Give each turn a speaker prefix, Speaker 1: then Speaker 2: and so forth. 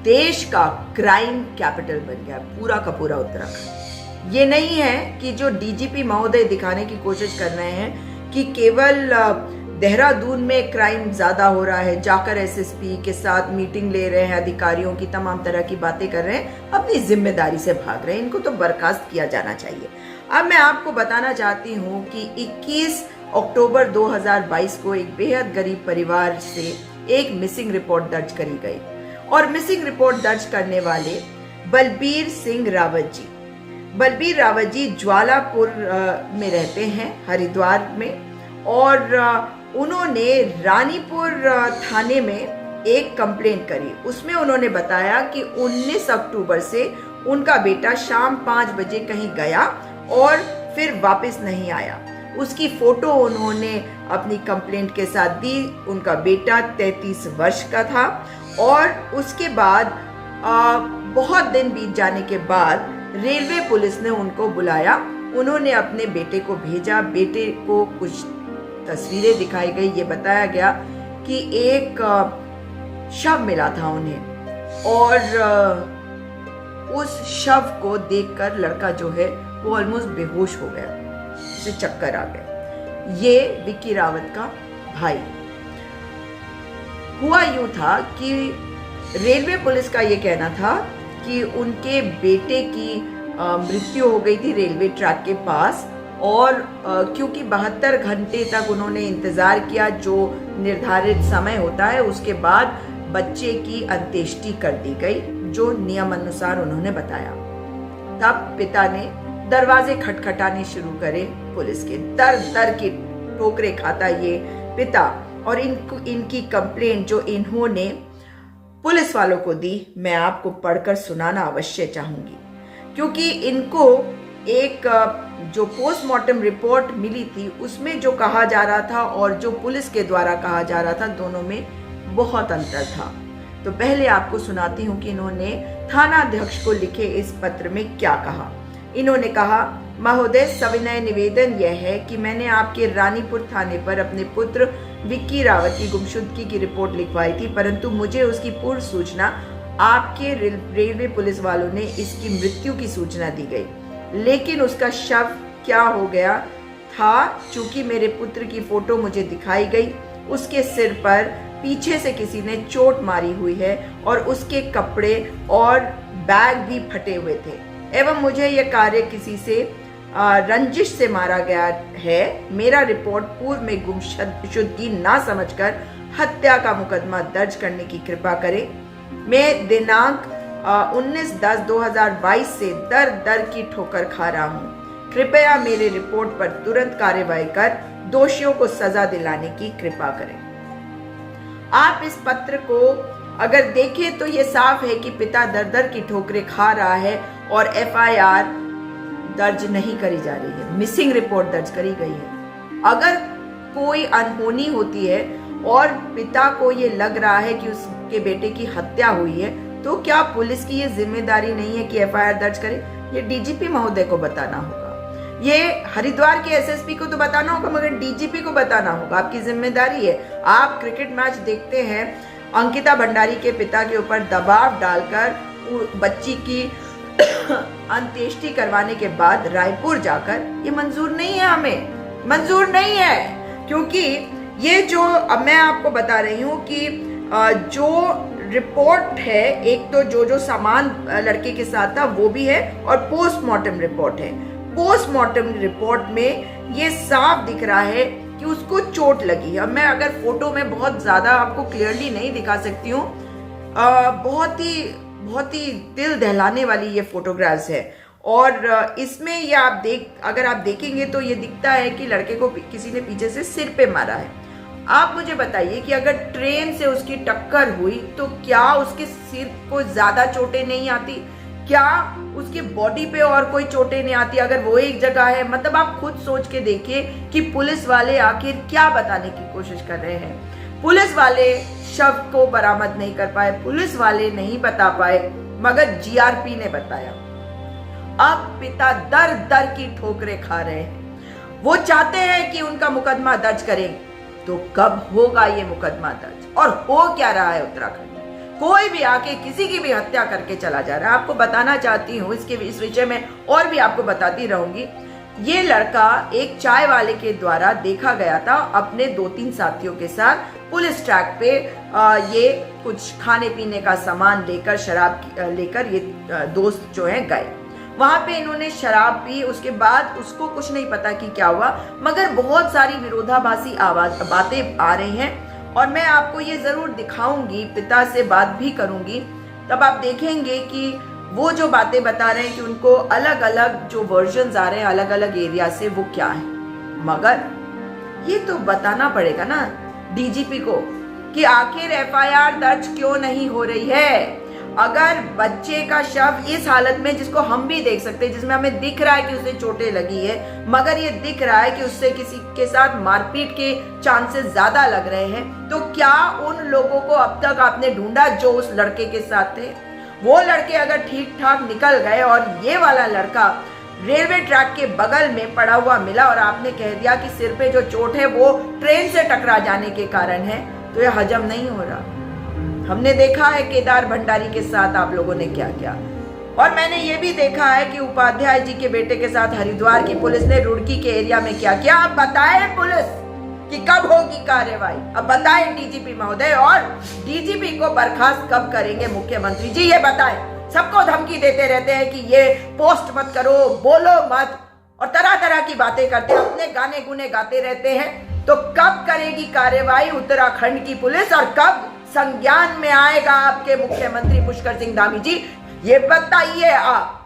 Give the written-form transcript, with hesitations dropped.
Speaker 1: देश का crime capital बन गया पूरा का पूरा उत्तराखंड। ये नहीं है कि जो डीजीपी महोदय दिखाने की कोशिश कर रहे हैं कि केवल देहरादून में क्राइम ज्यादा हो रहा है, जाकर एसएसपी के साथ मीटिंग ले रहे हैं, अधिकारियों की तमाम तरह की बातें कर रहे हैं, अपनी जिम्मेदारी से भाग रहे हैं। इनको तो बर्खास्त किया जाना चाहिए। अब मैं आपको बताना चाहती हूँ कि 21 अक्टूबर 2022 को एक बेहद गरीब परिवार से एक मिसिंग रिपोर्ट दर्ज करी गई और मिसिंग रिपोर्ट दर्ज करने वाले बलबीर सिंह रावत जी, बलबीर रावत जी ज्वालापुर में रहते हैं, हरिद्वार में, और उन्होंने रानीपुर थाने में एक कंप्लेंट करी। उसमें उन्होंने बताया कि 19 अक्टूबर से उनका बेटा शाम 5 बजे कहीं गया और फिर वापस नहीं आया। उसकी फोटो उन्होंने अपनी कंप्लेंट के साथ दी। उनका बेटा 33 वर्ष का था और उसके बाद बहुत दिन बीत जाने के बाद रेलवे पुलिस ने उनको बुलाया। उन्होंने अपने बेटे को भेजा। बेटे को कुछ तस्वीरें दिखाई गई। ये बताया गया कि एक शव मिला था उन्हें और उस शव को देखकर लड़का जो है वो ऑलमोस्ट बेहोश हो गया, उसे चक्कर आ गया। ये विक्की रावत का भाई। हुआ यूं था कि रेलवे पुलिस का ये कहना था कि उनके बेटे की मृत्यु हो गई थी रेलवे ट्रैक के पास और क्योंकि 72 घंटे तक उन्होंने इंतजार किया जो निर्धारित समय होता है, उसके बाद बच्चे की अंत्येष्टि कर दी गई जो नियम अनुसार उन्होंने बताया। तब पिता ने दरवाजे खटखटाने शुरू करे पुलिस के। दर दर की ठोकरे खाता ये पिता और इनकी कंप्लेंट जो इन्होंने पुलिस वालों को दी, मैं आपको पढ़कर सुनाना अवश्य चाहूंगी, क्योंकि इनको एक जो पोस्टमार्टम रिपोर्ट मिली थी उसमें जो कहा जा रहा था और जो पुलिस के द्वारा कहा जा रहा था, दोनों में बहुत अंतर था। तो पहले आपको सुनाती हूँ कि इन्होंने थानाध्यक्ष को लिखे इस पत्र में क्या कहा। इन्होंने कहा, महोदय, सविनय निवेदन यह है कि मैंने आपके रानीपुर थाने पर अपने पुत्र विक्की रावत की गुमशुदगी की रिपोर्ट लिखवाई थी, परंतु मुझे उसकी पूर्व सूचना आपके रेलवे पुलिस वालों ने इसकी मृत्यु की सूचना दी गई, लेकिन उसका शव क्या हो गया था, चूंकि मेरे पुत्र की फोटो मुझे दिखाई गई, उसके सिर पर पीछे से किसी ने चोट मारी हुई है और उसके कपड़े और बैग भी फटे हुए थे एवं मुझे यह कार्य किसी से रंजिश से मारा गया है। मेरा रिपोर्ट पूर्व में गुमशुदगी ना समझकर हत्या का मुकदमा दर्ज करने की कृपा करें। मैं दिनांक 19/10/2022 से दर दर की ठोकर खा रहा हूँ। कृपया मेरे रिपोर्ट पर तुरंत कार्यवाही कर दोषियों को सजा दिलाने की कृपा करें। आप इस पत्र को अगर देखें तो ये साफ है कि पिता दर दर की ठोकरें खा रहा है और एफआईआर दर्ज नहीं करी जा रही है, मिसिंग रिपोर्ट दर्ज करी गई है। अगर कोई अनहोनी होती है और पिता को ये लग रहा है कि उसके बेटे की हत्या हुई है, तो क्या पुलिस की ये जिम्मेदारी नहीं है कि एफआईआर दर्ज करे? ये डीजीपी महोदय को बताना होगा, ये हरिद्वार के एसएसपी को तो बताना होगा, मगर डीजीपी को बताना होगा। आपकी जिम्मेदारी है। आप क्रिकेट मैच देखते हैं, अंकिता भंडारी के पिता के ऊपर दबाव डालकर बच्ची की अंत्येष्टि करवाने के बाद रायपुर जाकर, ये मंजूर नहीं है, हमें मंजूर नहीं है, क्योंकि ये जो अब मैं आपको बता रही हूँ कि जो रिपोर्ट है, एक तो जो सामान लड़के के साथ था वो भी है और पोस्टमार्टम रिपोर्ट है। पोस्टमार्टम रिपोर्ट में ये साफ दिख रहा है कि उसको चोट लगी। अब मैं अगर फोटो में बहुत ज्यादा आपको क्लियरली नहीं दिखा सकती हूँ, बहुत ही दिल दहलाने वाली ये फोटोग्राफ्स है और इसमें ये अगर आप देखेंगे तो ये दिखता है कि लड़के को किसी ने पीछे से सिर पे मारा है। आप मुझे बताइए कि अगर ट्रेन से उसकी टक्कर हुई तो क्या उसके सिर को ज्यादा चोटें नहीं आती? क्या उसके बॉडी पे और कोई चोटें नहीं आती अगर वो एक जगह है? मतलब आप खुद सोच के देखिए कि पुलिस वाले आखिर क्या बताने की कोशिश कर रहे हैं। पुलिस वाले शव को बरामद नहीं कर पाए, पुलिस वाले नहीं बता पाए, मगर जीआरपी ने बताया। अब पिता दर दर की ठोकरें खा रहे हैं। वो चाहते हैं कि उनका मुकदमा दर्ज करें, तो कब होगा ये मुकदमा दर्ज? और हो क्या रहा है उत्तराखंड में? कोई भी आके किसी की भी हत्या करके चला जा रहा है। आपको बताना चाहती हूँ इस विषय में और भी आपको बताती रहूंगी। ये लड़का एक चाय वाले के द्वारा देखा गया था अपने 2-3 साथियों के साथ पुलिस ट्रैक पे। ये कुछ खाने पीने का सामान लेकर, शराब लेकर ये दोस्त जो है गए। वहां पे इन्होंने शराब पी। उसके बाद उसको कुछ नहीं पता कि क्या हुआ, मगर बहुत सारी विरोधाभासी बातें आ रही हैं और मैं आपको ये जरूर दिखाऊंगी, पिता से बात भी करूंगी। तब आप देखेंगे कि वो जो बातें बता रहे हैं कि उनको अलग अलग जो वर्जन्स आ रहे हैं अलग अलग एरिया से, वो क्या है। मगर ये तो बताना पड़ेगा ना डीजीपी को कि आखिर एफआईआर दर्ज क्यों नहीं हो रही है। अगर बच्चे का शव इस हालत में, जिसको हम भी देख सकते हैं, जिसमें हमें दिख रहा है कि उसे चोटें लगी है, मगर ये दिख रहा है कि उससे किसी के साथ मारपीट के चांसेस ज्यादा लग रहे हैं, तो क्या उन लोगों को अब तक आपने ढूंढा जो उस लड़के के साथ थे? वो लड़के अगर ठीक ठाक निकल गए और ये वाला लड़का रेलवे ट्रैक के बगल में पड़ा हुआ मिला और आपने कह दिया कि सिर पे जो चोट है वो ट्रेन से टकरा जाने के कारण है, तो ये हजम नहीं हो रहा। हमने देखा है केदार भंडारी के साथ आप लोगों ने क्या किया, और मैंने ये भी देखा है कि उपाध्याय जी के बेटे के साथ हरिद्वार की पुलिस ने रुड़की के एरिया में क्या किया। अब बताएं पुलिस कि कब होगी कार्रवाई, अब बताएं डीजीपी महोदय, और डीजीपी को बर्खास्त कब करेंगे मुख्यमंत्री जी, ये बताएं। सबको धमकी देते रहते हैं कि ये पोस्ट मत करो, बोलो मत, और तरह तरह की बातें करते हैं, अपने गाने गुने गाते रहते हैं। तो कब करेगी कार्रवाई उत्तराखंड की पुलिस और कब संज्ञान में आएगा आपके मुख्यमंत्री पुष्कर सिंह धामी जी, ये बताइए आप।